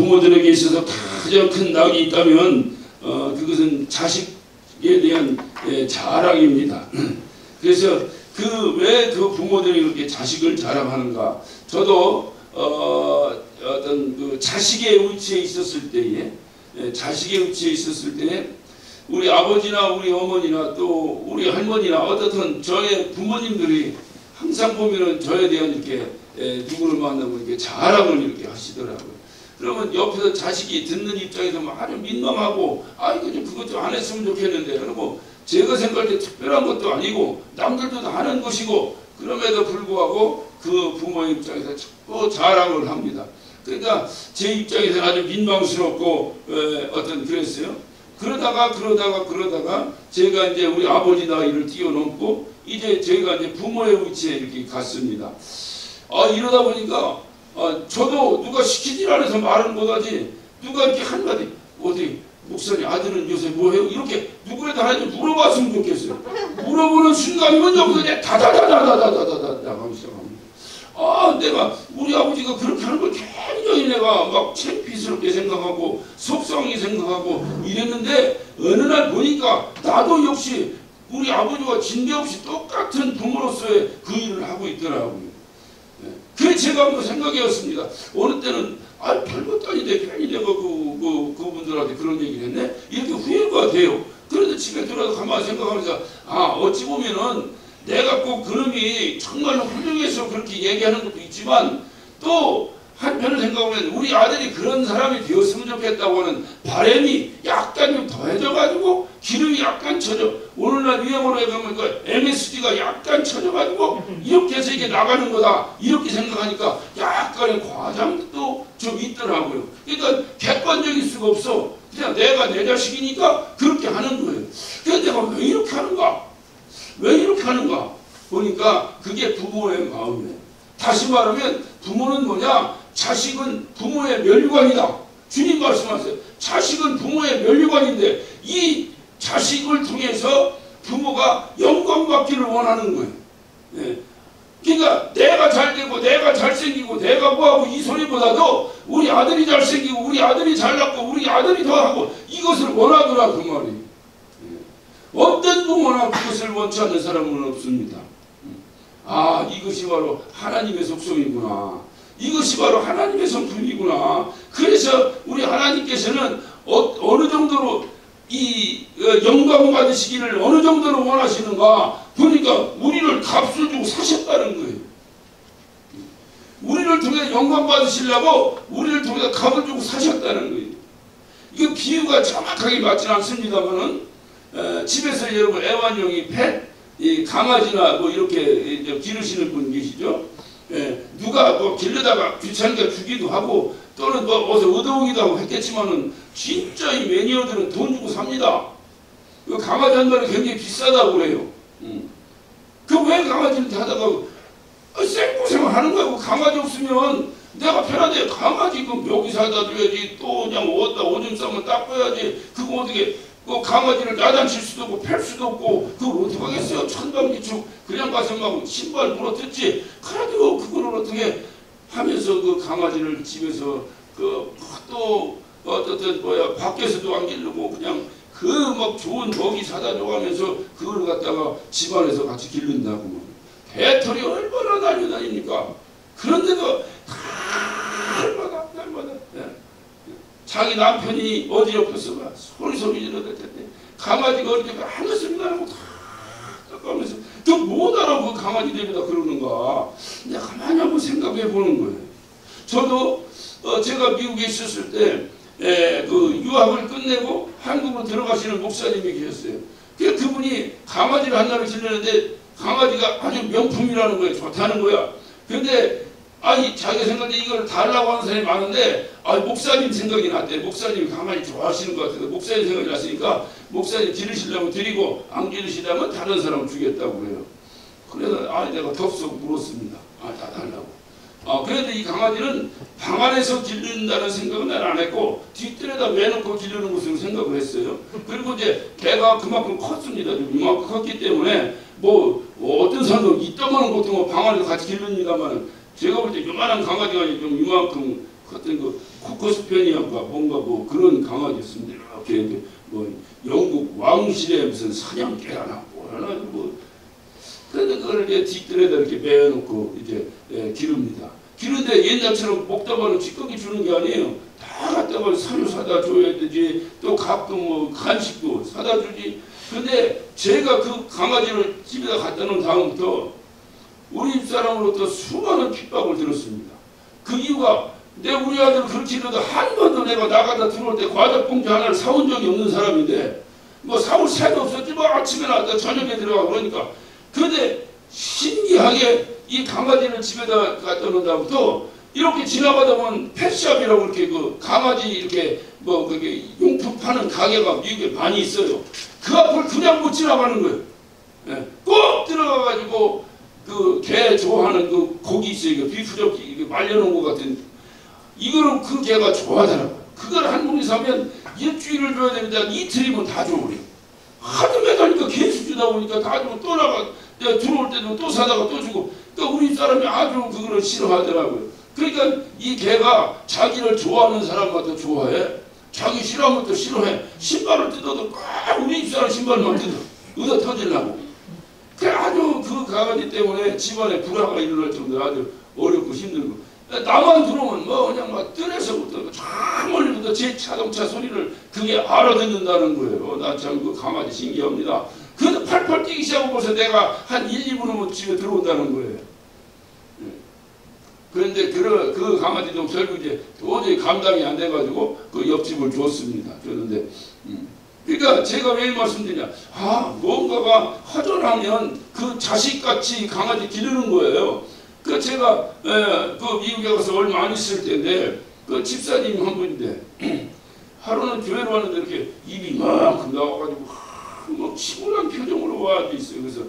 부모들에게 있어서 가장 큰 낙이 있다면 그것은 자식에 대한 자랑입니다. 그래서 왜 그 부모들이 그렇게 자식을 자랑하는가? 저도 어떤 그 자식의 위치에 있었을 때에 우리 아버지나 우리 어머니나 또 우리 할머니나 어떻든 저의 부모님들이 항상 보면은 저에 대한 이렇게 누구를 만나고 이렇게 자랑을 이렇게 하시더라고요. 그러면 옆에서 자식이 듣는 입장에서 아주 민망하고 이거 좀 그것 좀 안 했으면 좋겠는데, 그리고 제가 생각할 때 특별한 것도 아니고 남들도 다 하는 것이고, 그럼에도 불구하고 그 부모의 입장에서 자꾸 자랑을 합니다. 그러니까 제 입장에서는 아주 민망스럽고 그랬어요. 그러다가 제가 이제 우리 아버지 나이를 뛰어넘고 이제 제가 이제 부모의 위치에 이렇게 갔습니다. 이러다 보니까 저도 누가 시키질 않아서 말은 못하지, 누가 이렇게 한마디 어디 목사님 아들은 요새 뭐해요? 이렇게 누구라도 하나 좀 물어봤으면 좋겠어요. 물어보는 순간이면 여기서 이제 다다다다다다다다다 하기 시작합니다. 내가 우리 아버지가 그렇게 하는 걸 굉장히 내가 막 창피스럽게 생각하고 속상하게 생각하고 이랬는데, 어느 날 보니까 나도 역시 우리 아버지와 진배없이 똑같은 부모로서의 그 일을 하고 있더라고요. 그게 제가 한번 생각이었습니다. 어느 때는 별것도 아닌데 괜히 내가 그분들한테 그런 얘기를 했네? 이렇게 후회가 돼요. 그래도 집에 들어가서 가만히 생각하면서 어찌 보면은 내가 꼭 그놈이 정말로 훌륭해서 그렇게 얘기하는 것도 있지만, 또 한편을 생각하면 우리 아들이 그런 사람이 되었으면 좋겠다고 하는 바람이 약간 좀 더해져가지고 기름이 약간 쳐져, 오늘날 유행어로 해보면 그 MSG가 약간 쳐져가지고 이렇게 해서 이게 나가는 거다 이렇게 생각하니까 약간의 과장도 좀 있더라고요. 그러니까 객관적일 수가 없어. 그냥 내가 내 자식이니까 그렇게 하는 거예요. 그런데 내가 왜 이렇게 하는가? 보니까 그게 부모의 마음이에요. 다시 말하면 부모는 뭐냐? 자식은 부모의 멸관이다. 주님 말씀하세요. 자식은 부모의 멸관인데 이 자식을 통해서 부모가 영광받기를 원하는 거예요. 그러니까 내가 잘되고 내가 잘생기고 내가 뭐하고 이 소리보다도 우리 아들이 잘생기고 우리 아들이 잘났고 우리 아들이 더하고 이것을 원하더라 그 말이에요. 어떤 부모나 그것을 원치 않는 사람은 없습니다. 이것이 바로 하나님의 속성이구나. 이것이 바로 하나님의 성품이구나. 그래서 우리 하나님께서는 어느 정도로 이 영광 받으시기를 어느 정도로 원하시는가 보니까 우리를 값을 주고 사셨다는 거예요. 우리를 통해 영광 받으시려고 우리를 통해 값을 주고 사셨다는 거예요. 이거 비유가 정확하게 맞지는 않습니다만은 집에서 여러분 애완용이 이 강아지나 뭐 이렇게 기르시는 분 계시죠? 누가 뭐 길르다가 귀찮으니까 주기도 하고 또는 뭐 어디서 얻어오기도 하고 했겠지만은 진짜 이 매니어들은 돈 주고 삽니다. 그 강아지 한 마리 굉장히 비싸다고 그래요. 그 왜 강아지를 하다가 생고생을 하는 거야. 강아지 없으면 내가 편하대. 강아지 그 묘기 사다 줘야지. 또 그냥 오줌 싸면 닦아야지. 그거 어떻게 그 강아지를 야단칠 수도 없고 팰 수도 없고 그걸 어떻게 하겠어요. 천방지축 그냥 가서 막 신발 물어뜯지. 그래도 그거를 어떻게 하면서 그 강아지를 집에서 또 어떻든 밖에서도 안 기르고 그냥 그 막 좋은 먹이 사다 줘가면서 그걸 갖다가 집안에서 같이 기른다고. 배터리 얼마나 다닙니까? 그런데도 날마다 자기 남편이 어지럽혀서 소리 지르던 텐데 강아지가 어디가 아무 소리도 안 하고 다 닦아가면서 또 못 알아 그 강아지 데려다 그러는가. 내가 가만히 한번 생각해 보는 거예요. 저도 제가 미국에 있었을 때 그 유학을 끝내고 한국으로 들어가시는 목사님이 계셨어요. 그분이 강아지를 하나를 기르는데 강아지가 아주 명품이라는 거예요. 좋다는 거야. 근데 자기 생각에 이걸 달라고 하는 사람이 많은데 목사님 생각이 났대. 목사님이 강아지 좋아하시는 것 같아서 목사님 생각이 났으니까 목사님 기르시려면 드리고 안 기르시려면 다른 사람 주겠다고 그래요. 그래서 내가 덥석 물었습니다. 다 달라고. 그런데 이 강아지는 방 안에서 기른다는 생각은 난 안 했고 뒷뜰에다 매놓고 기르는 것으로 생각을 했어요. 그리고 이제 개가 그만큼 컸습니다. 이만큼 컸기 때문에 뭐 어떤 사람도 이따만한 것도 방 안에서 같이 기릅니다만 제가 볼 때 요만한 강아지가 좀 이만큼 어떤 그 코커스페니아가 뭔가 뭐 그런 강아지였습니다. 이렇게 뭐 영국 왕실의 무슨 사냥개라나 뭐라나 뭐 그런데 그걸 이제 뒷뜰에다 이렇게 매어놓고 이제 기릅니다. 기른데 옛날처럼 목다발로 찌꺼기 주는 게 아니에요. 다 갖다가 사료 사다 줘야 되지. 또 가끔 뭐 간식도 사다 주지. 근데 제가 그 강아지를 집에다 갖다 놓은 다음부터 우리 집사람으로부터 수많은 핍박을 들었습니다. 그 이유가 우리 아들 그렇게 이러다 한 번도 내가 나가다 들어올 때 과자 봉지 하나를 사온 적이 없는 사람인데 뭐 사올 새도 없었지 뭐 아침에 나왔다 저녁에 들어가 그러니까 근데 신기하게 이 강아지를 집에다 갖다 놓은 다음부터 이렇게 지나가다 보면 펫샵이라고 이렇게 그 강아지 이렇게 뭐 그게 용품 파는 가게가 미국에 많이 있어요. 그 앞을 그냥 못 지나가는 거예요. 예, 꼭 들어가가지고 그 개 좋아하는 그 고기 있어요. 비프저기 말려놓은 것 같은 이거는 그 개가 좋아하더라고요. 그걸 한 봉지 사면 일주일을 줘야 됩니다. 이틀이면 다 줘버려요. 하도 매다니까 계속 주다 보니까 다 주고 또 나가 내가 들어올 때도 또 사다가 또 주고 그러니까 우리 사람이 아주 그거를 싫어하더라고요. 그러니까 이 개가 자기를 좋아하는 사람마다 좋아해. 자기 싫어하는 것도 싫어해. 신발을 뜯어도 꼭 우리 집사람 신발만 뜯어. 얻어 터지려고. 그 아주 그 강아지 때문에 집안에 불화가 일어날 정도로 아주 어렵고 힘들고 나만 들어오면 뭐 그냥 막 뜰에서부터 저 멀리부터 제 자동차 소리를 그게 알아듣는다는 거예요. 나 참 그 강아지 신기합니다. 그래도 팔팔 뛰기 시작하고 벌써 내가 한 1, 2분 후면 집에 들어온다는 거예요. 그런데 그 강아지도 결국 이제 도저히 감당이 안 돼가지고 그 옆집을 줬습니다. 줬는데 그러니까 제가 왜 말씀드리냐 뭔가가 허전하면 그 자식같이 강아지 기르는 거예요. 그 제가 그 미국에 가서 얼마 안 있을 때인데 그 집사님 한 분인데 하루는 교회로 왔는데 이렇게 입이 이만큼 나와가지고 뭐 치골한 표정으로 와 있어요. 그래서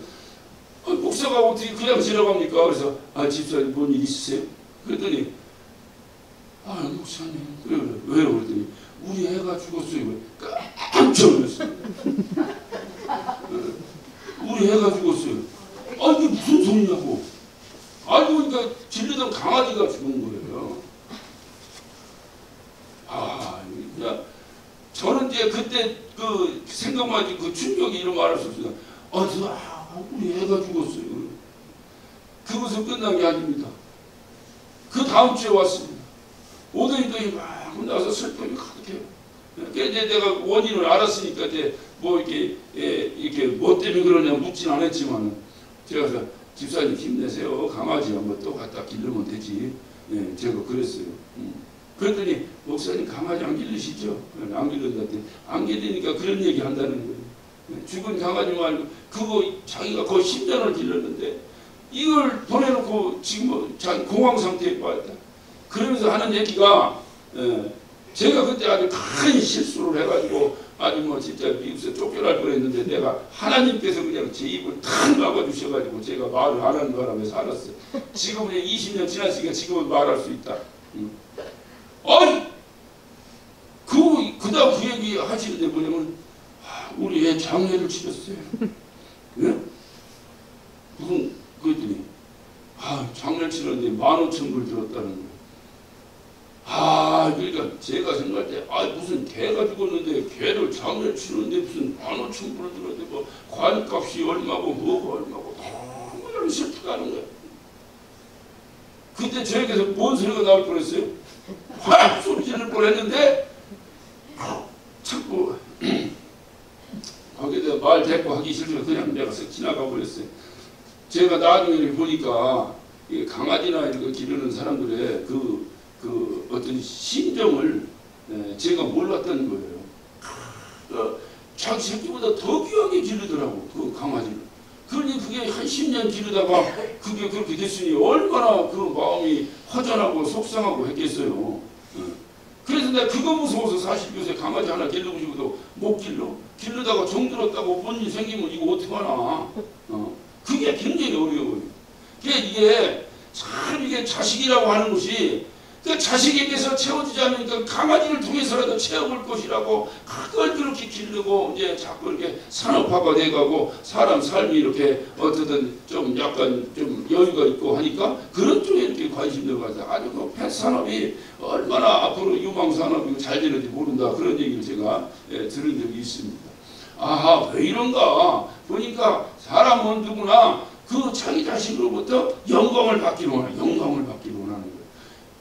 목사가 어떻게 그냥 지나갑니까? 그래서 집사님 뭔 일 있으세요? 그랬더니 목사님 그래 왜요? 그랬더니 우리 애가 죽었어요. 깜짝 놀랐어요. 우리 애가 죽었어요. 이게 무슨 소리냐고. 알고 보니까 길르던 강아지가 죽은 거예요. 그냥 저는 이제 그때 그 생각만 그 충격이 이런 말할 수 없어요. 우리 애가 죽었어요. 그것은 끝난 게 아닙니다. 그 다음 주에 왔습니다. 오더니 막 나서 슬픔이 가득해요. 이제 내가 원인을 알았으니까 이제 뭐 이렇게 뭐 때문에 그러냐 묻진 않았지만 제가 집사님 힘내세요. 강아지 한번 또 갖다 기르면 되지. 제가 그랬어요. 그랬더니 목사님 강아지 안 기르시죠? 안 기른다 했더니 안 기르니까 그런 얘기 한다는 거예요. 죽은 강아지 말고 그거 자기가 거의 10년을 길렀는데 이걸 보내놓고 지금 자기 공황 상태에 빠졌다. 그러면서 하는 얘기가 제가 그때 아주 큰 실수를 해가지고 아주 뭐 진짜 미국에서 쫓겨날 뻔했는데 내가 하나님께서 그냥 제 입을 탁 막아주셔가지고 제가 말을 안 하는 바람에 살았어요. 지금은 20년 지났으니까 지금은 말할 수 있다. 그 다음 그 얘기 하시는데 뭐냐면 우리 애 장례를 치렀어요. 예? 무슨 그랬더니 장례를 치렀는데 15,000불 들었다는 거예요. 그러니까 제가 생각할 때 무슨 개가 죽었는데 개를 장례를 치르는데 무슨 15,000불을 들었는데 뭐 관값이 얼마고 뭐가 얼마고 너무 슬프게 하는 거예요. 그때 저에게서 뭔 소리가 나올 뻔했어요? 확 소리 지를 뻔했는데 자꾸 거기다 말 대꾸 하기 싫어서 그냥 내가 쓱 지나가 버렸어요. 제가 나중에 보니까 강아지나 이런 거 기르는 사람들의 그 어떤 심정을 제가 몰랐다는 거예요. 자기 새끼보다 더 귀하게 기르더라고 그 강아지를. 그러니 그게 한 10년 기르다가 그게 그렇게 됐으니 얼마나 그 마음이 허전하고 속상하고 했겠어요. 그래서 내가 그거 무서워서 사실 요새 강아지 하나 기르고 싶어도 못 길러. 기르다가 정들었다고 뭔 일 생기면 이거 어떡하나. 그게 굉장히 어려워요. 이게 참 이게 자식이라고 하는 것이 그 자식에게서 채워주지 않으니까 강아지를 통해서라도 채워볼 것이라고 그걸 그렇게 기르고 이제 자꾸 이렇게 산업화가 돼가고 사람 삶이 이렇게 어떻든 좀 약간 좀 여유가 있고 하니까 그런 쪽에 이렇게 관심을 가져 아주 그 펫 산업이 얼마나 앞으로 유망 산업이 잘 되는지 모른다 그런 얘기를 제가 들은 적이 있습니다. 아하 왜 이런가 보니까 사람은 누구나 그 자기 자신으로부터 영광을 받기로 원하는 영광을 받기로 원하는 거예요.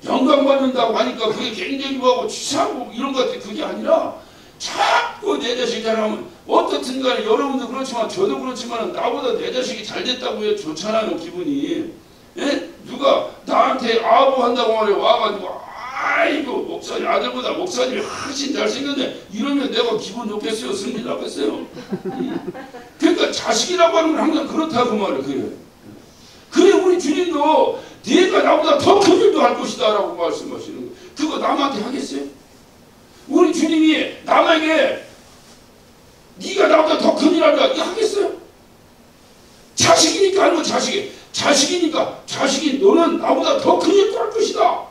영광 받는다고 하니까 그게 굉장히 뭐하고 치사하고 이런 것 같아. 그게 아니라 자꾸 내 자식이 잘하면 어떻든 간에 여러분도 그렇지만 저도 그렇지만 나보다 내 자식이 잘 됐다고 해야 좋잖아요 기분이. 예? 누가 나한테 아부 한다고 말해 와가지고 아이고 목사님 아들보다 목사님이 훨씬 잘생겼네 이러면 내가 기분 좋겠어요? 승리 나겠어요? 그러니까 자식이라고 하는 건 항상 그렇다고 말해. 그래 우리 주님도 네가 나보다 더 큰 일도 할 것이다 라고 말씀하시는 거예요. 그거 남한테 하겠어요? 우리 주님이 남에게 네가 나보다 더 큰 일 한다 이거 하겠어요? 자식이니까 하는 거 자식이니까 자식이 너는 나보다 더 큰 일도 할 것이다.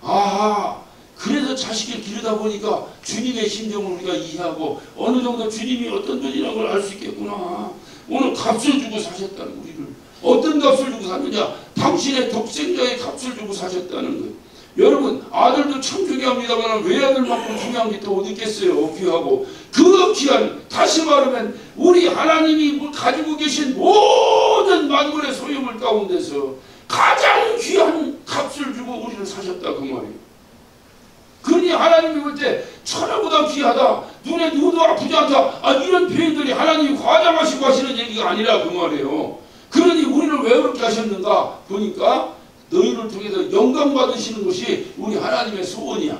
아 그래서 자식을 기르다 보니까 주님의 심정을 우리가 이해하고 어느 정도 주님이 어떤 분이라는 걸 알 수 있겠구나. 오늘 값을 주고 사셨다는 우리를 어떤 값을 주고 샀느냐? 당신의 독생자의 값을 주고 사셨다는 거예요. 여러분 아들도 참 중요합니다만 외아들만큼 중요한 게 또 어디 있겠어요. 귀하고 그 귀한 다시 말하면 우리 하나님이 가지고 계신 모든 만물의 소유물 가운데서 가장 귀한 값을 주고 우리를 사셨다 그 말이에요. 그러니 하나님이 볼 때 천하보다 귀하다 눈에 누워도 아프지 않다 이런 표현들이 하나님이 과장하시고 하시는 얘기가 아니라 그 말이에요. 그러니 우리를 왜 그렇게 하셨는가 보니까 너희를 통해서 영광 받으시는 것이 우리 하나님의 소원이야.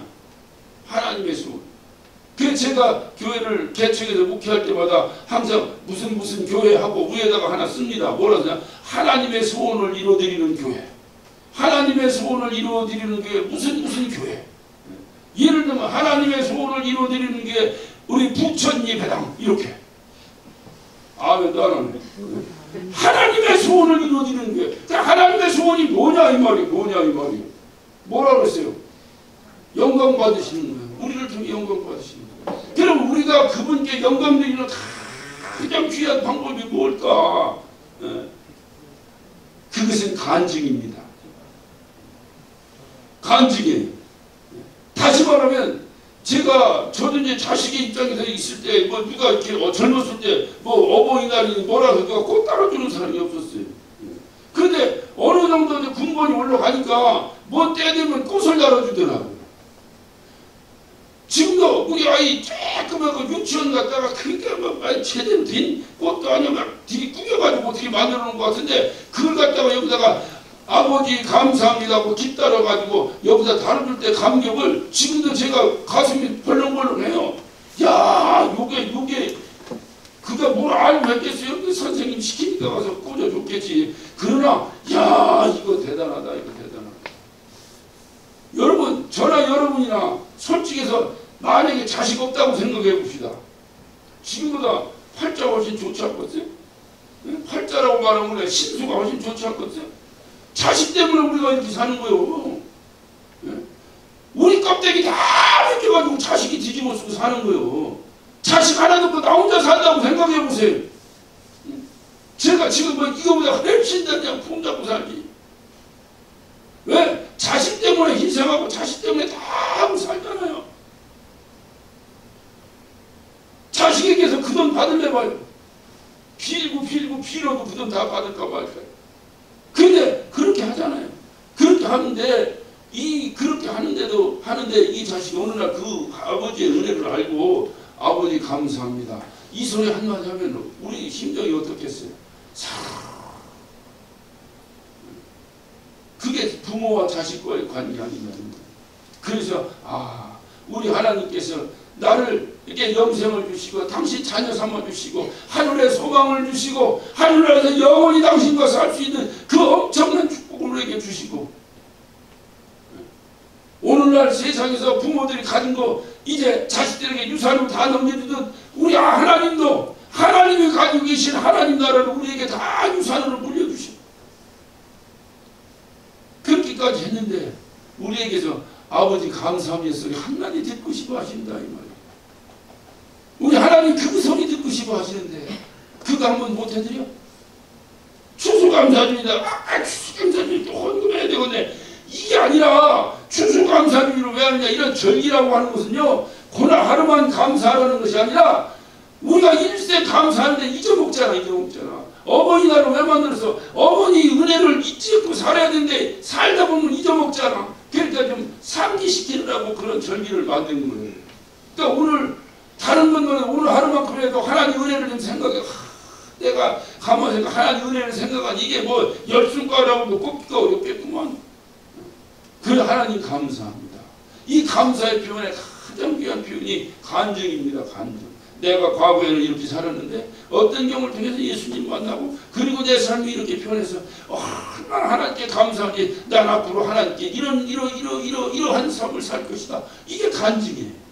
하나님의 소원. 그래서 제가 교회를 개척해서 목회할 때마다 항상 무슨 교회하고 위에다가 하나 씁니다. 뭐라 하냐? 하나님의 소원을 이루어드리는 교회. 하나님의 소원을 이루어드리는 교회. 무슨 교회. 예를 들면 하나님의 소원을 이루어드리는 게 우리 부천 예배당 이렇게. 아멘도 안 하네. 하나님의 소원을 이루어드리는 게 하나님의 소원이 뭐냐 이 말이에요. 뭐라 그랬어요? 영광 받으시는 거예요. 우리를 통해 영광 받으시는 거예요. 그럼 우리가 그분께 영광 드리는 가장 귀한 방법이 뭘까? 그것은 간증입니다. 간증이에요. 다시 말하면 저도 이제 자식의 입장에서 있을 때 뭐 누가 이렇게 젊었을 때 뭐 어버이날이 뭐라 누가 꽃 따라주는 사람이 없었어요. 그런데 어느 정도 이제 군번이 올라가니까 뭐 때 되면 꽃을 달아주더라고요. 지금도 우리 아이 조그맣고 유치원 갔다가 그러니까 뭐 제대로 된 꽃도 아니야 막 되게 꾸겨가지고 어떻게 만들어 놓은 것 같은데 그걸 갖다가 여기다가 아버지 감사합니다고 깃달아가지고 여기다 달아줄 때 감격을 지금도 제가 가슴이 벌렁벌렁해요. 야 요게 그가 뭘 알고 했겠어요? 그 선생님 시키니까 가서 꽂아줬겠지. 그러나 야 이거 대단하다. 여러분 저나 여러분이나 솔직해서 만약에 자식 없다고 생각해 봅시다. 지금보다 팔자 훨씬 좋지 않겠어요? 팔자라고 말하면 그래 신수가 훨씬 좋지 않겠어요? 자식 때문에 우리가 이렇게 사는 거예요. 우리 껍데기 다 벗겨가지고 자식이 뒤집어 쓰고 사는 거예요. 자식 하나 없고 나 혼자 산다고 생각해 보세요. 제가 지금 뭐 이거보다 훨씬 더 그냥 폼 잡고 살지. 왜? 자식 때문에 희생하고 자식 때문에 다 하고 살잖아요. 자식에게서 그 돈 받을래 봐요. 빌어도 그 돈 다 받을까 말까요. 그런데 그렇게 하잖아요. 그렇게 하는데 그렇게 하는데 이 자식이 어느 날 그 아버지의 은혜를 알고 아버지 감사합니다. 이 소리 한마디 하면 우리 심정이 어떻겠어요? 그게 부모와 자식과의 관계 아니면. 그래서 우리 하나님께서 나를 이렇게 영생을 주시고 당신 자녀 삼아 주시고 하늘의 소망을 주시고 하늘에서 영원히 당신과 살 수 있는 그 엄청난 축복을 우리에게 주시고 오늘날 세상에서 부모들이 가진 거 이제 자식들에게 유산으로 다 넘겨주듯 우리 하나님도 하나님이 가지고 계신 하나님 나라를 우리에게 다 유산으로 물려주시고 그렇게까지 했는데 우리에게서 아버지 감사합니다 소리 하나님 듣고 싶어 하신다 이 말이에요. 우리 하나님 그 소리 듣고 싶어 하시는데 그거 한번 못 해드려? 추수감사주의다. 추수감사주의 또 헌금해야 되겠네. 이게 아니라 추수감사주의를 왜 하느냐. 이런 절기라고 하는 것은요. 고날 하루만 감사하라는 것이 아니라 우리가 일생 감사하는데 잊어먹잖아. 어머니날을 왜 만들어서 어머니 은혜를 잊지 않고 살아야 되는데 살다 보면 잊어먹잖아. 그러니까 좀 상기시키느라고 그런 절기를 만든 거예요. 그러니까 오늘 다른 것보다 오늘 하루만큼이라도 하나님 은혜를 좀 생각해. 내가 가만히 생각 하나님 은혜를 생각하니 이게 뭐 열순가라고도 꼽기가 어렵겠구만. 그 하나님 감사합니다. 이 감사의 표현의 가장 귀한 표현이 간증입니다. 간증. 내가 과거에는 이렇게 살았는데 어떤 경우를 통해서 예수님 만나고 그리고 내 삶이 이렇게 변해서 얼마나 하나님께 감사하지. 난 앞으로 하나님께 이러한 삶을 살 것이다. 이게 간증이에요.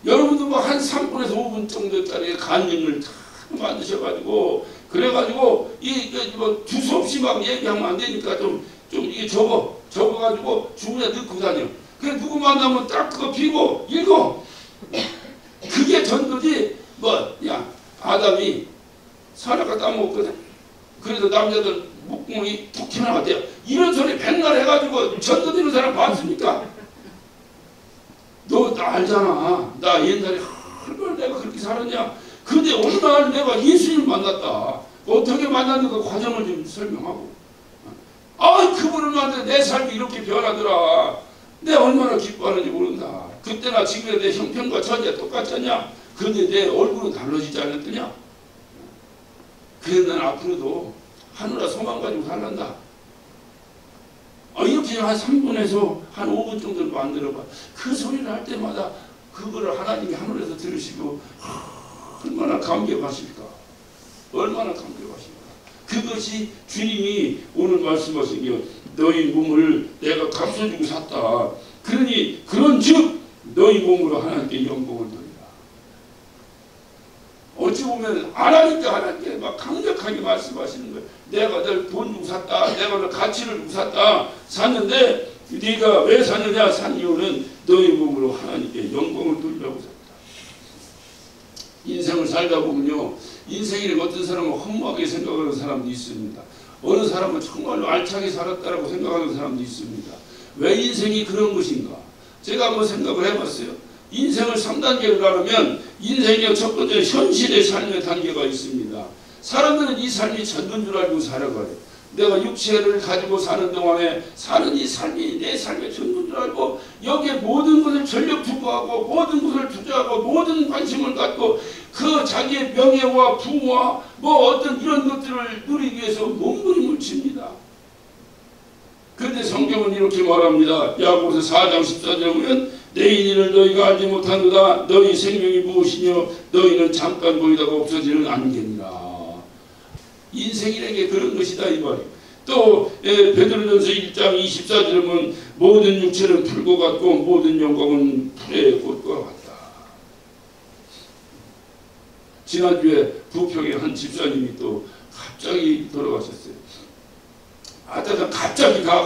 여러분도 뭐 한 3분에서 5분 정도짜리 간증을 다 만드셔가지고 그래가지고 뭐 두서없이 막 얘기하면 안 되니까 좀 이게 적어가지고 주머니에 넣고 다녀. 그래 누구 만나면 딱 그거 피고 읽어. 그게 전도지. 야 아담이 사라가 따먹었거든. 그래서 남자들 목구멍이 툭 튀어나왔대요. 이런 소리 백날 해가지고 전도되는 사람 봤습니까? 너 알잖아. 나 옛날에 얼마나 내가 그렇게 살았냐. 근데 어느 날 내가 예수님을 만났다. 어떻게 만났는가 그 과정을 좀 설명하고. 그분을 만나 내 삶이 이렇게 변하더라. 내가 얼마나 기뻐하는지 모른다. 그때나 지금의 내 형편과 처지가 똑같잖냐. 근데 내 얼굴은 달라지지 않았더냐. 그래서 난 앞으로도 하늘아 소망 가지고 살란다. 이렇게 한 3분에서 한 5분 정도를 만들어봐. 그 소리를 할 때마다 그거를 하나님이 하늘에서 들으시고 얼마나 감격하실까. 얼마나 감격하실까. 그것이 주님이 오늘 말씀하신 게 너희 몸을 내가 값을 주고 샀다. 그러니 그런즉 너희 몸으로 하나님께 영광을 돌리라. 어찌 보면 안 하니까 하나님께 막 강력하게 말씀하시는 거예요. 내가 널 돈 주고 샀다. 내가 널 가치를 주고 샀다. 샀는데 네가 왜 샀느냐. 산 이유는 너희 몸으로 하나님께 영광을 돌리라고 샀다. 인생을 살다 보면요. 인생이라는 어떤 사람은 허무하게 생각하는 사람도 있습니다. 어느 사람은 정말로 알차게 살았다라고 생각하는 사람도 있습니다. 왜 인생이 그런 것인가? 제가 한번 생각을 해봤어요. 인생을 3단계로 나누면 인생의 첫 번째 현실의 삶의 단계가 있습니다. 사람들은 이 삶이 전부인 줄 알고 살아가요. 내가 육체를 가지고 사는 동안에 사는 이 삶이 내 삶의 전부인 줄 알고 여기에 모든 것을 전력 투구하고 모든 것을 투자하고 모든 관심을 갖고 그 자기의 명예와 부와 뭐 어떤 이런 것들을 누리기 위해서 몸부림을 칩니다. 그런데 성경은 이렇게 말합니다. 야고보서 4장 14절에 보면 내일 일을 너희가 알지 못하노다. 너희 생명이 무엇이뇨 너희는 잠깐 보이다가 없어지는 안개니라. 인생이라는 게 그런 것이다 이 말이에요. 또 베드로전서 1장 24절에 보면 모든 육체는 풀과 같고 모든 영광은 풀의 꽃과 같다. 지난주에 부평의 한 집사님이 또 갑자기 돌아가셨어요.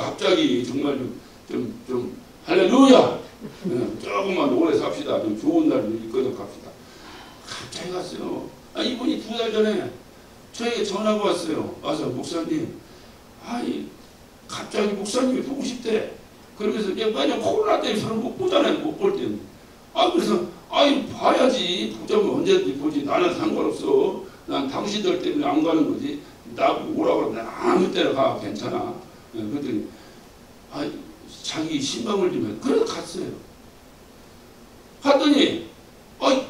갑자기 정말 좀 할렐루야. 조금만 오래 삽시다. 좀 좋은 날 있거든 갑시다. 갑자기 갔어요. 이분이 2달 전에 저에게 전화가 왔어요. 와서 목사님, 갑자기 목사님이 보고 싶대. 그러면서 왜냐면 코로나 때문에 서로 못 보잖아요. 못 볼 때는. 그래서 봐야지. 보자면 언제든지 보지. 나는 상관없어. 난 당신들 때문에 안 가는 거지. 나보고 오라고 그러면 아무 때나 가. 괜찮아. 그랬더니 자기 신방을 주면 그래서 갔어요. 갔더니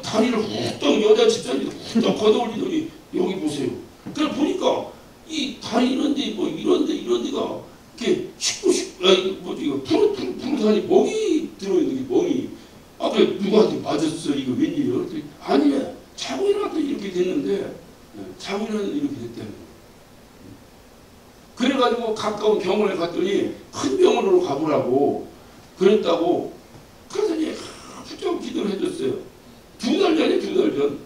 다리를 훅떡 여자 집사님이 훅떡 걷어올리더니 여기 보세요. 그래 보니까 이 다리 이런데 뭐 이런데가 이렇게 푸릇하니 멍이 들어있는 게 멍이. 그래 누구한테 맞았어 이거 웬일이야? 그랬더니 아니야 자고 일어났더니 이렇게 됐는데 자고 일어났더니 이렇게 됐다는 거예요. 그래가지고 가까운 병원에 갔더니 큰 병원으로 가보라고 그랬다고. 그러더니 훌쩍 기도를 해줬어요. 2달 전에 2달 전.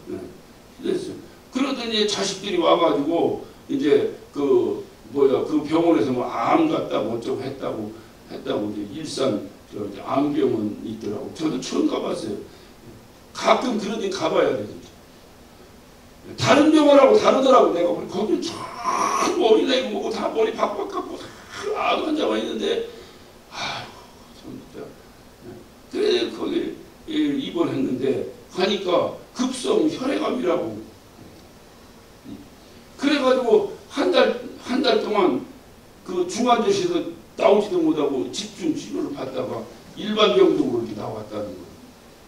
그랬어요. 그러더니 자식들이 와가지고 이제 그 병원에서 뭐 암 같다고 어쩌고 했다고 이제 일산 이제 암병원 있더라고. 저도 처음 가봤어요. 가끔 그런 데 가봐야 돼. 진짜. 다른 병원하고 다르더라고. 내가 거기 쫙 머리 내고 뭐고 다 머리 박박 깎고 다 아도 환자가 있는데 아휴 진짜. 그래 거기 입원했는데 가니까 급성 혈액암이라고. 그래가지고 한 달 동안 그 중환자실에서 나오지도 못하고 집중 치료를 받다가 일반 병동으로 이렇게 나왔다는 거예요.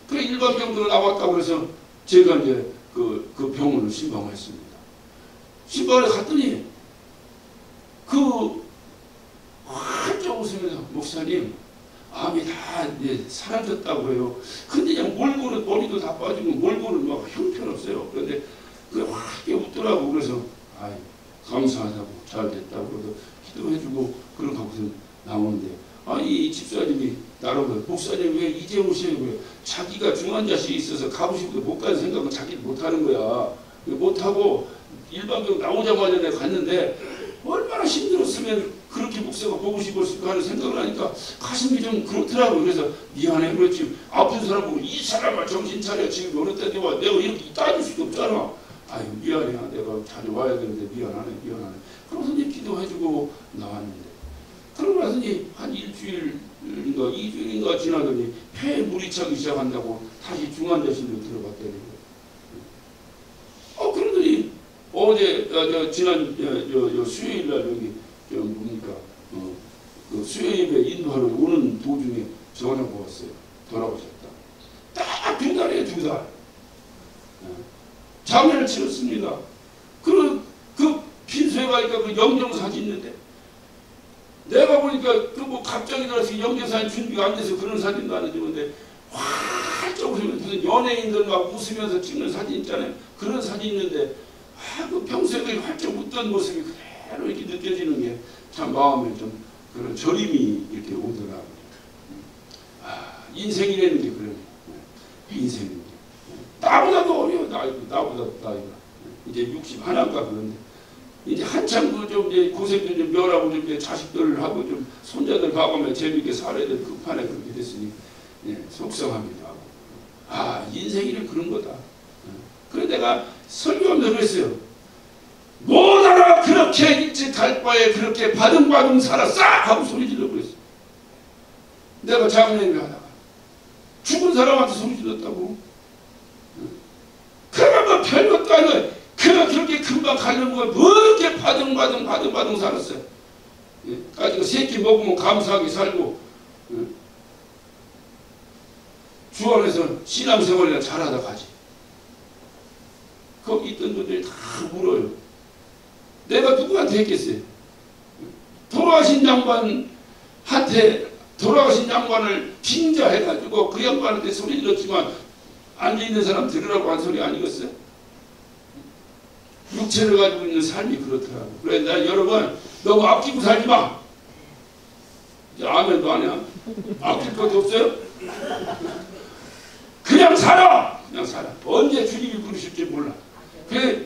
그래 일반 병동으로 나왔다고 해서 제가 이제 그 병원을 신방했습니다. 신방에 갔더니 활짝 웃으면서 목사님 암이 다 이제 사라졌다고 해요. 근데 그냥 몰골은 머리도 다 빠지고 몰골은 막 형편없어요. 그런데 그게 확 웃더라고. 그래서 아이 감사하다고 잘 됐다고 그래서 기도해주고 그런 갖고서 나오는데 이 집사님이 나로는 목사님 왜 이제 오시는 거예요? 자기가 중환자실에 있어서 가고 싶어도 못 가는 생각은 자기는 못하는 거야. 못하고 일반병 나오자마자 내가 갔는데 얼마나 힘들었으면 그렇게 목사가 보고 싶었을까 하는 생각을 하니까 가슴이 좀 그렇더라고요. 그래서 미안해. 그렇지 아픈 사람 보고 이 사람아 정신 차려. 지금 어느 때인데 와. 내가 이렇게 따질 수도 없잖아. 아유 미안해. 내가 자주 와야 되는데 미안하네. 그러면서 이제 기도해주고 나왔는데 그러고 나서 이제 한 일주일인가 2주일인가 지나더니 폐에 물이 차기 시작한다고 다시 중환자실로 들어갔다는 거예요. 그러더니 어제 지난 수요일 날 여기 뭡니까 그 수요일에 인도하러 오는 도중에 전화가 왔어요. 돌아오셨다. 딱 2달이에요. 2달. 장례를 치렀습니다. 그 빈소에 가니까 그 영정사진 있는데 내가 보니까 뭐 갑자기 들어서 영정사진 준비가 안 돼서 그런 사진도 안 해주는데 활짝 웃으면서 무슨 연예인들 막 웃으면서 찍는 사진 있잖아요. 그런 사진 있는데 그 평소에 활짝 웃던 모습이 그대로 이렇게 느껴지는 게 참 마음에 좀 그런 저림이 이렇게 오더라고요. 인생이라는 게 그러네. 인생이. 나보다도 어려워. 나보다 나이가. 이제 60 하나인가 그런데. 이제 한참 좀 이제 고생도 좀 멸하고 좀 이제 자식들하고 좀 손자들 봐가면 재밌게 살아야 될 급판에 그렇게 됐으니 속상하기도 하고. 인생이란 그런 거다. 그래 내가 설교하면서 그랬어요. 못 알아 그렇게 일찍 갈 바에 그렇게 바둥바둥 살았어 하고 소리 질러 그랬어. 내가 장례를 하다가 죽은 사람한테 소리 질렀다고. 그러면 뭐 별것도 아니고 그렇게 금방 가려는 거야. 뭐 이렇게 바둥바둥 살았어요. 가지고 새끼 먹으면 감사하게 살고 주 안에서 신앙생활이나 잘하다 가지. 거기 있던 분들이 다 울어요. 내가 누구한테 했겠어요? 돌아가신 양반을 빙자해가지고 그 양반한테 소리 질렀지만 앉아있는 사람 들으라고 한 소리 아니겠어요? 육체를 가지고 있는 삶이 그렇더라고. 그래 나 여러분 너무 아끼고 살지 마. 이제 아멘도 안 해. 아낄 것도 없어요? 그냥 살아. 언제 주님이 부르실지 몰라. 그래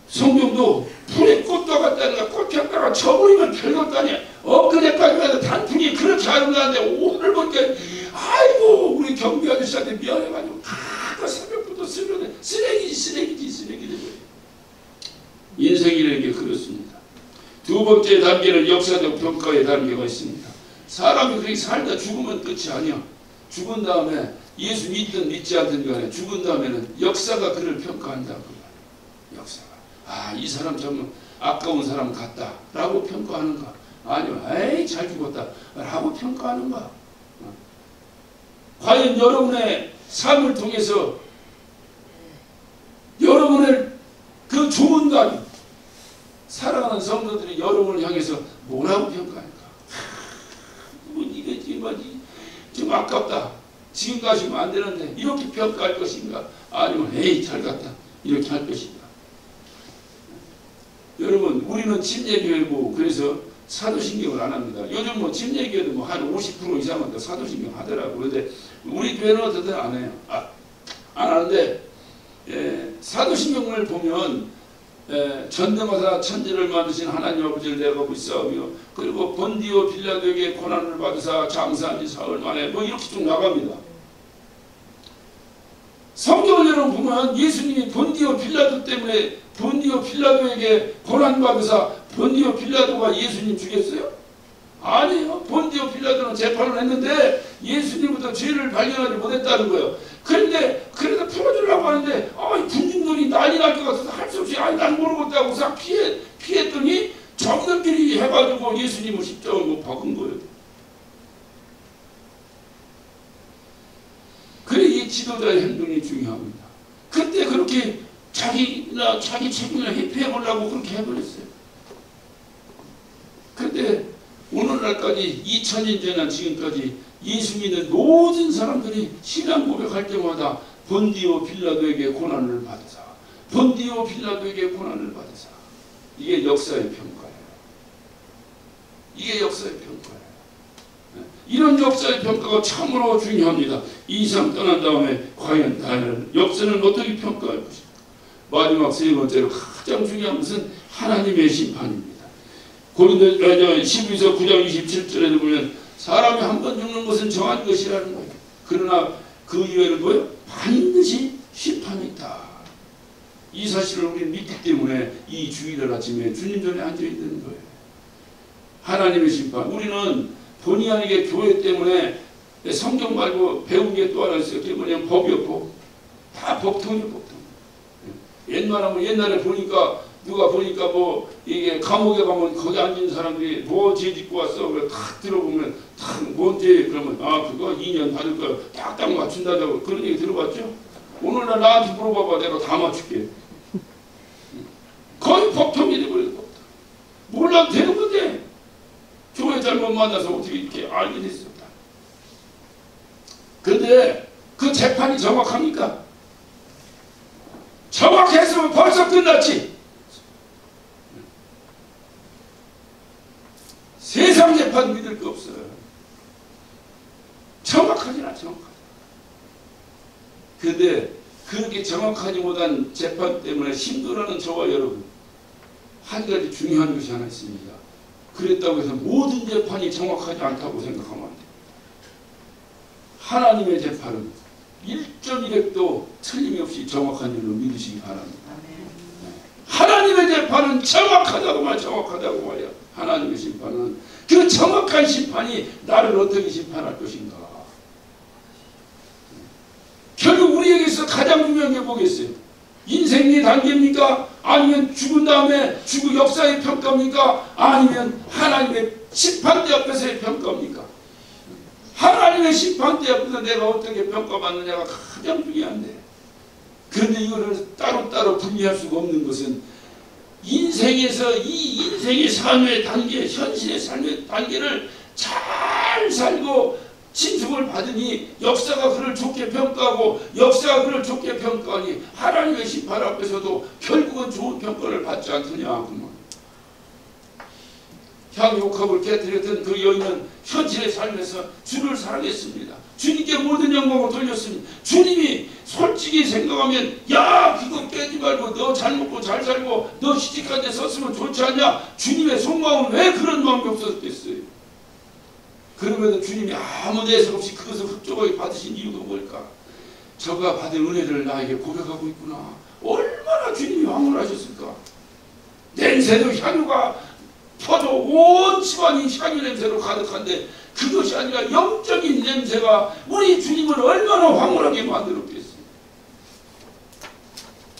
성경도 풀에 꽃도 갖다가 꽃 폈다가 쳐버리면 별것도 아니야. 엊그제까지 해서 단풍이 그렇게 아름다운데 오늘 보니까 아이고 우리 경비 아저씨한테 미안해가지고 그 새벽부터 쓰레기지. 인생이라는 게 그렇습니다. 두 번째 단계는 역사적 평가의 단계가 있습니다. 사람이 그렇게 살다 죽으면 끝이 아니야. 죽은 다음에 예수 믿든 믿지 않든 간에 죽은 다음에는 역사가 그를 평가한다. 역사가. 이 사람 참 아까운 사람 같다 라고 평가하는가? 아니면 에이 잘 죽었다 라고 평가하는가? 과연 여러분의 삶을 통해서 여러분을 그 조문관 사랑하는 성도들이 여러분을 향해서 뭐라고 평가할까? 이게 좀 아깝다. 지금 가시면 안 되는데 이렇게 평가할 것인가? 아니면 에이 잘 갔다 이렇게 할 것인가? 여러분 우리는 침례교회고 그래서 사도신경을 안 합니다. 요즘 뭐 침례교회도 뭐 한 50% 이상은 사도신경 하더라고요. 그런데 우리 교회는 어떻든 안 해요. 안 하는데 사도신경을 보면 전능하사 천지를 만드신 하나님 아버지를 내가 불사하며 그리고 본디오 빌라도에게 고난을 받으사 장사한 지 사흘 만에 뭐 이렇게 쭉 나갑니다. 성경을 여러분 보면 예수님이 본디오 빌라도 때문에 본디오 빌라도에게 고난받으사 본디오 빌라도가 예수님 죽였어요? 아니에요. 본디오 빌라도는 재판을 했는데 예수님부터 죄를 발견하지 못했다는 거예요. 그런데 그래서 풀어주려고 하는데 군중들이 난리 날 것 같아서 할 수 없이 난 모르겠다고 싹 피했더니 저들끼리 해가지고 예수님을 십자가에 못 박은 거예요. 그래 이 지도자의 행동이 중요합니다. 그때 그렇게 자기 책임을 회피해보려고 그렇게 해버렸어요. 그런데 오늘날까지 2000년 지난 지금까지 예수 믿는 모든 사람들이 신앙 고백할 때마다 본디오 빌라도에게 고난을 받으사 본디오 빌라도에게 고난을 받으사 이게 역사의 평가예요. 이게 역사의 평가예요. 이런 역사의 평가가 참으로 중요합니다. 이 이상 떠난 다음에 과연 나를 역사는 어떻게 평가할 것인가. 마지막 세 번째로 가장 중요한 것은 하나님의 심판입니다. 고린도 12서 9장 27절에도 보면 사람이 한 번 죽는 것은 정한 것이라는 거예요. 그러나 그 이외에는 뭐예요? 반드시 심판이 있다. 이 사실을 우리는 믿기 때문에 이 주일날 아침에 주님 전에 앉아있는 거예요. 하나님의 심판. 우리는 본의 아니게 교회 때문에 성경 말고 배운 게 또 하나 있어요. 그게 뭐냐면 법이요, 법. 다 법통이에요, 법통. 옛날에 보니까 누가 보니까 뭐 이게 감옥에 가면 거기 앉은 사람들이 뭐 죄 짓고 왔어? 그래 탁 들어보면 탁 뭔죄 그러면 그거 2년 받을 거야. 딱딱 맞춘다고 그런 얘기 들어봤죠? 오늘날 나한테 물어봐봐 내가 다 맞출게. 거의 법통이 돼버려요. 법통. 몰라도 되는 건데 교회 잘못 만나서 어떻게 이렇게 알게 됐습니다. 그런데 그 재판이 정확합니까? 정확했으면 벌써 끝났지. 세상 재판 믿을 거 없어요. 정확하진 않죠. 그런데 그렇게 정확하지 못한 재판 때문에 힘들어하는 저와 여러분 한 가지 중요한 것이 하나 있습니다. 그랬다고 해서 모든 재판이 정확하지 않다고 생각하면 안 됩니다. 하나님의 재판은 1.1획도 틀림없이 정확한 줄로 믿으시기 바랍니다. 하나님의 재판은 정확하다고 말이야. 하나님의 심판은 그 정확한 심판이 나를 어떻게 심판할 것인가. 결국 우리에게서 가장 중요한 게 뭐겠어요? 인생의 단계입니까? 아니면 죽은 다음에 죽은 역사의 평가입니까? 아니면 하나님의 심판대 앞에서의 평가입니까? 하나님의 심판대 앞에서 내가 어떻게 평가받느냐가 가장 중요한데, 그런데 이거를 따로따로 분리할 수가 없는 것은 인생에서 이 인생의 삶의 단계, 현실의 삶의 단계를 잘 살고 진중을 받으니 역사가 그를 좋게 평가하고 역사가 그를 좋게 평가하니 하나님의 심판 앞에서도 결국은 좋은 평가를 받지 않느냐. 향유옥합을 깨뜨렸던 그 여인은 현실의 삶에서 주를 사랑했습니다. 주님께 모든 영광을 돌렸습니다. 주님이 솔직히 생각하면 야 그거 깨지 말고 너 잘 먹고 잘 살고 너 시집간 데 썼으면 좋지 않냐. 주님의 속마음은 왜 그런 마음이 없었겠어요. 그러면서 주님이 아무 대수 없이 그것을 흡족하게 받으신 이유가 뭘까? 저가 받은 은혜를 나에게 고백하고 있구나. 얼마나 주님이 황홀하셨을까. 냄새도 향유가 퍼져 온 집안이 향유 냄새로 가득한데 그것이 아니라 영적인 냄새가 우리 주님을 얼마나 황홀하게 만들었겠어요.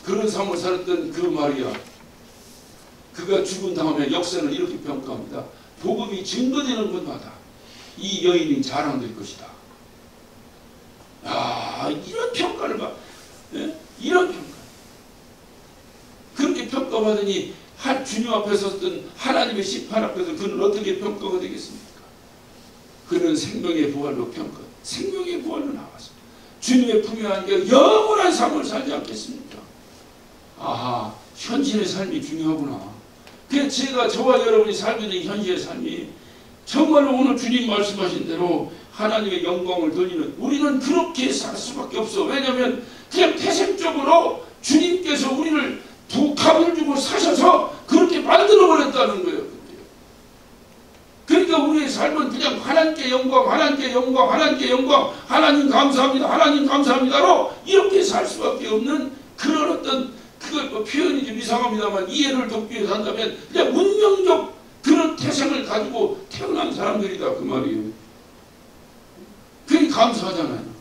그런 삶을 살았던 그 마리아, 그가 죽은 다음에 역사는 이렇게 평가합니다. 복음이 증거되는 곳마다 이 여인이 자랑될 것이다. 이런 평가를 봐. 네? 이런 평가. 그렇게 평가받으니 주님 앞에 섰던 하나님의 심판 앞에서 그는 어떻게 평가가 되겠습니까? 그는 생명의 부활로 평가, 생명의 부활로 나왔습니다. 주님의 품에 안겨 영원한 삶을 살지 않겠습니까? 현실의 삶이 중요하구나. 그래서 제가 저와 여러분이 살게 된 현실의 삶이 정말로 오늘 주님 말씀하신 대로 하나님의 영광을 돌리는, 우리는 그렇게 살 수밖에 없어. 왜냐하면 그냥 태생적으로 주님께서 우리를 두 값을 주고 사셔서 그렇게 만들어버렸다는 거예요. 그러니까 우리의 삶은 그냥 하나님께 영광, 하나님께 영광, 하나님께 영광, 하나님 감사합니다, 하나님 감사합니다로 이렇게 살 수밖에 없는 그런 어떤, 그걸 뭐 표현이 좀 이상합니다만 이해를 돕기 위해서 한다면 그냥 운명적 그런 태생을 가지고 태어난 사람들이다 그 말이에요. 그게 감사하잖아요.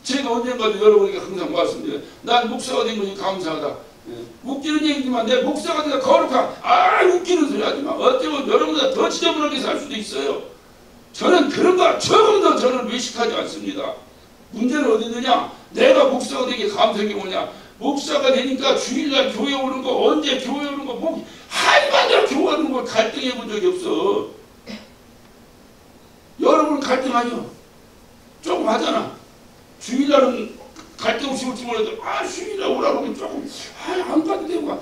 제가 언젠가도 여러분에게 항상 말씀드려요. 난 목사가 된 것이 감사하다. 웃기는 얘기지만 내 목사가 되다 거룩한, 웃기는 소리 하지 마. 어쩌면 여러분보다 더 지저분하게 살 수도 있어요. 저는 그런 거 조금 더 저는 외식하지 않습니다. 문제는 어디 있느냐? 내가 목사가 되게 감사한 게 뭐냐? 목사가 되니까 주일날 교회 오는 거, 언제 교회 오는 거, 한반도로 교회 오는 걸 갈등해 본 적이 없어. 여러분 갈등하죠? 조금 하잖아. 주일날은 갈등 없이 올지 몰라도 주일날 오라고 하면 조금 안 가도 되고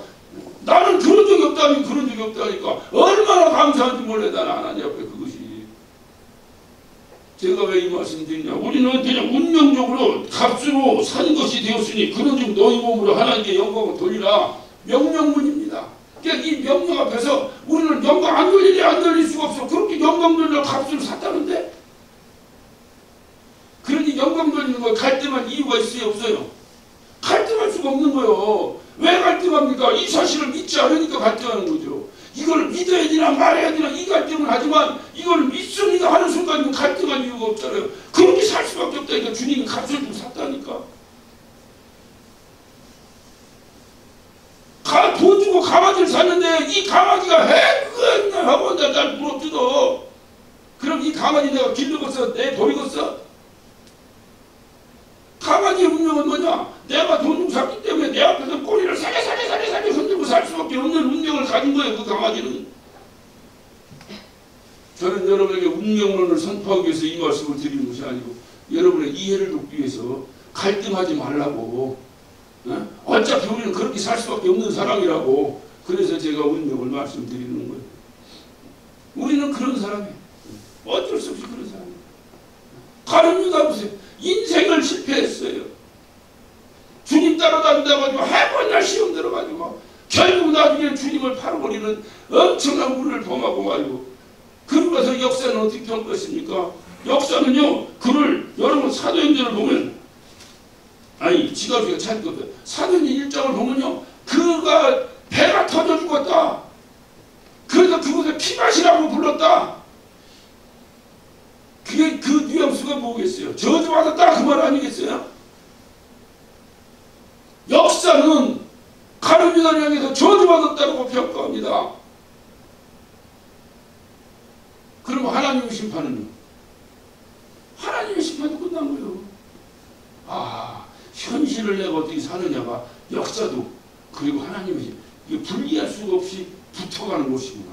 나는 그런 적이 없다면 그런 적이 없다니까 얼마나 감사한지 몰라. 나는 하나님 앞에 그것이. 제가 왜 이 말씀 드리냐, 우리는 그냥 운명적으로 값으로 산 것이 되었으니 그런즉 너희 몸으로 하나님께 영광을 돌리라. 명령문입니다. 그러니까 이 명령 앞에서 우리는 영광 안 돌리니 안 돌릴 수가 없어. 그렇게 영광 돌리려 값으로 샀다는데, 그러니 영광 돌리는 거 갈등할 이유가 있어요, 없어요? 갈등할 수가 없는 거예요. 왜 갈등합니까? 이 사실을 믿지 않으니까 갈등하는 거죠. 이걸 믿어야 되나 말해야 되나 이 갈등을 하지만 이걸 믿습니다 하는 순간 갈등할 이유가 없잖아요. 그렇게 살 수밖에 없다니까. 주님이 값을 주고 샀다니까. 돈 주고 강아지를 샀는데 이 강아지가 해그나 하고 날 물어뜯어. 그럼 이 강아지 내가 길르겠어? 내 버리겠어? 강아지의 운명은 뭐냐? 내가 돈 주고 샀기 때문에 내 앞에서 꼬리를 사례 흔들고 살 수밖에 없는 운명을 가진 거예요, 그 강아지는. 저는 여러분에게 운명론을 선포하기 위해서 이 말씀을 드리는 것이 아니고 여러분의 이해를 돕기 위해서 갈등하지 말라고. 어차피 우리는 그렇게 살 수밖에 없는 사람이라고. 그래서 제가 운명을 말씀드리는 거예요. 우리는 그런 사람이에요. 어쩔 수 없이 그런 사람이에요. 가룟 유다 보세요. 인생을 실패했어요. 주님 따라다니다 가지고 해본날 시험 들어가지고 결국 나중에 주님을 팔아버리는 엄청난 우를 범하고 말고. 그러고 나서 역사는 어떻게 평가했습니까? 역사는요, 그를 여러분 사도행전을 보면, 지갑이가 찾거든. 사도행전 1장을 보면요, 그가 배가 터져 죽었다. 그래서 그곳에 피맛이라고 불렀다. 그게 그 뉘앙스가 뭐겠어요? 저주받았다 그 말 아니겠어요? 역사는 가룟 유다를 향해서 저주받았다고 평가합니다. 그럼 하나님의 심판은요? 하나님의 심판도 끝난 거예요. 현실을 내가 어떻게 사느냐가 역사도 그리고 하나님의 이게 분리할 수가 없이 붙어가는 것이구나.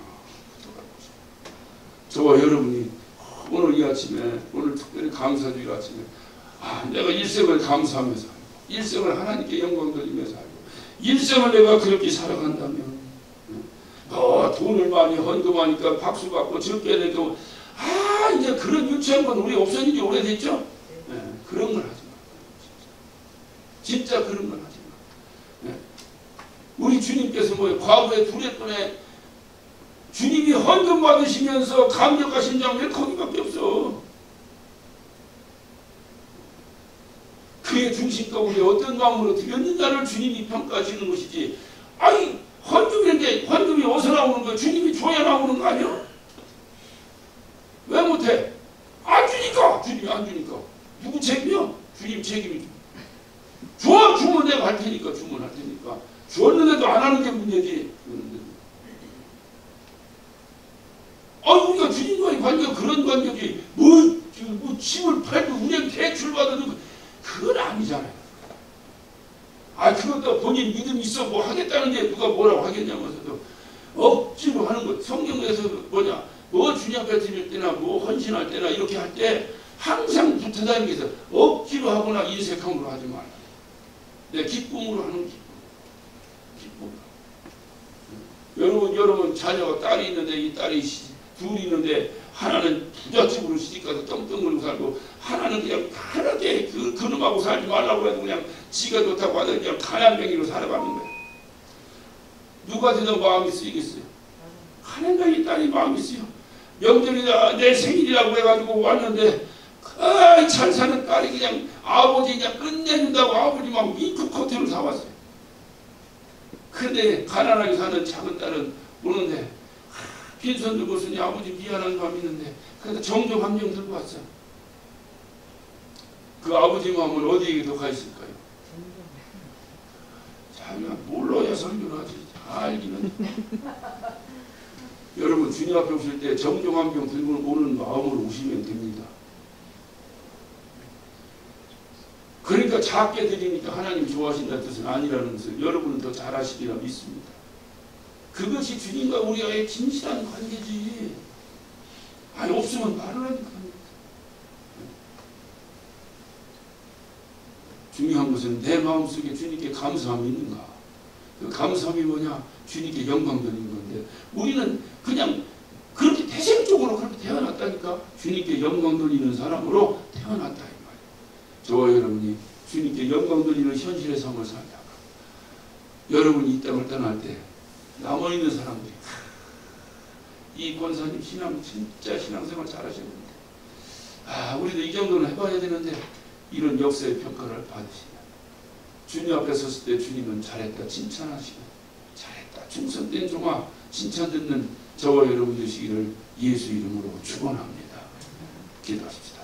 저와 여러분이 오늘 이 아침에, 오늘 특별히 감사주일 아침에 내가 일생을 감사하며 살고 일생을 하나님께 영광 돌리며 살고 일생을 내가 그렇게 살아간다면 돈을 많이 헌금하니까 박수 받고 적게 내고 이제 그런 유치한 건 우리 없어진 지 오래됐죠? 그런 걸 하지 마. 진짜 그런 걸 하지 마. 우리 주님께서 과거에 두레돈에 주님이 헌금 받으시면서 감격하신 장면이 거기밖에 없어. 그의 중심 가운데 어떤 마음으로 드렸느냐를 주님이 평가하시는 것이지. 헌금인데 헌금이 어디서 나오는 거야? 주님이 줘야 나오는 거 아니야? 왜 못해? 안 주니까. 주님이 안 주니까. 누구 책임이야? 주님 책임이죠. 주면 내가 할 테니까. 주면 할 테니까. 줬는데도 안 하는 게 문제지. 우리가 주님과의 관계가 그런 관계지. 집을 팔고 은행 대출 받아도 그건 아니잖아요. 그것도 본인 믿음 있어 하겠다는데 누가 뭐라고 하겠냐면서도 억지로 하는 것. 성경에서 주님 앞에 드릴 때나 헌신할 때나 이렇게 할 때 항상 붙어 다니면서 억지로 하거나 인색함으로 하지 말라. 내 기쁨으로 하는 기쁨. 여러분 자녀가 딸이 있는데 이 딸이 둘이 있는데 하나는 부잣집으로 시집가서 떵떵거리고 살고 하나는 그냥 편하게 그놈하고 살지 말라고 해도 그냥 지가 좋다고 하더니 그냥 가난뱅이로 살아가는 거야. 누구한테도 마음이 쓰이겠어요? 하나님의 딸이 마음이 쓰여. 명절이다 내 생일이라고 해가지고 왔는데 잘 사는 딸이 그냥 아버지 그냥 끝내준다고 아버지 막 미국 호텔을 사왔어요. 근데 가난하게 사는 작은 딸은 오는데 빈손 들고 있으니 아버지 미안한 마음이 있는데 그래서 정종 한 명 들고 왔어요. 그 아버지 마음은 어디에 더 가 있을까요? 자기가 몰라야 설교를 하지. 알기는. 여러분 주님 앞에 오실 때 정종 한 병 들고 오는 마음으로 오시면 됩니다. 그러니까 작게 드리니까 하나님 좋아하신다는 뜻은 아니라는 것을 여러분은 더 잘 아시리라 믿습니다. 그것이 주님과 우리와의 진실한 관계지. 아니 없으면 말을 하니까. 중요한 것은 내 마음속에 주님께 감사함이 있는가. 그 감사함이 뭐냐? 주님께 영광 드리는 건데 우리는 그냥 그렇게 태생적으로 그렇게 태어났다니까. 주님께 영광 돌리는 사람으로 태어났다 이 말이에요. 저와 여러분이 주님께 영광 돌리는 현실의 삶을 살다가 여러분이 이 땅을 떠날 때 남아있는 사람들이 이 권사님 진짜 신앙생활 잘하셨는데 우리도 이 정도는 해봐야 되는데 이런 역사의 평가를 받으시면 주님 앞에 섰을 때 주님은 잘했다 칭찬하시고 잘했다 충성된 종아 칭찬 듣는 저와 여러분 되시기를 예수 이름으로 축원합니다. 기도하십시다.